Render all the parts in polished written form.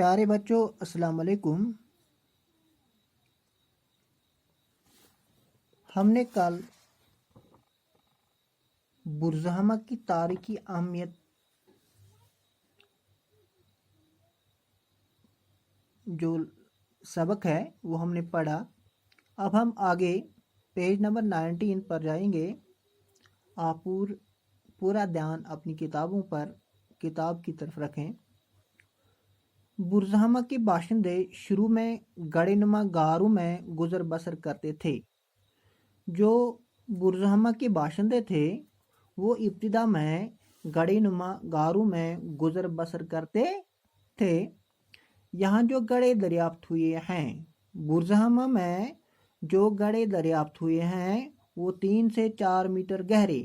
प्यारे बच्चों, अस्सलाम वालेकुम। हमने कल बुरज़हमा की तारीखी अहमियत जो सबक है वो हमने पढ़ा। अब हम आगे पेज नंबर 19 पर जाएंगे। आप पूरा ध्यान अपनी किताब की तरफ रखें। बुरज़हमा के बाशिंदे शुरू में गड़ेनुमा गारों में गुजर बसर करते थे। जो बुरज़हमा के बाशिंदे थे वो इब्तिदा में गड़ेनुमा गारों में गुजर बसर करते थे। यहाँ जो गड़े दरियाफ्त हुए हैं, बुरज़हमा में जो गड़े दरियाफ्त हुए हैं वो 3 से 4 मीटर गहरे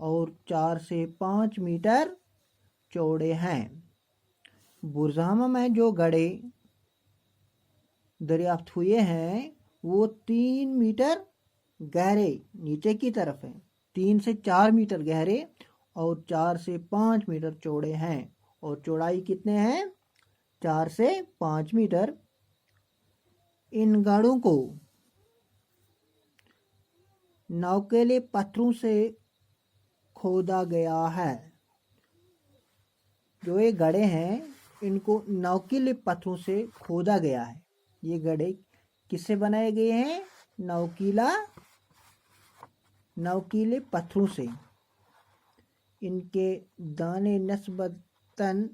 और 4 से 5 मीटर चौड़े हैं। बुरज़हमा में जो गड़े दरियाफ्त हुए हैं वो 3 मीटर गहरे नीचे की तरफ है, 3 से 4 मीटर गहरे और 4 से 5 मीटर चौड़े हैं। और चौड़ाई कितने हैं? 4 से 5 मीटर। इन गाड़ों को नौकेले पत्थरों से खोदा गया है। जो ये गड़े हैं इनको नौकीले पत्थरों से खोदा गया है। ये गड़े किससे बनाए गए हैं? नौकीले पत्थरों से। इनके दाने नस्बतन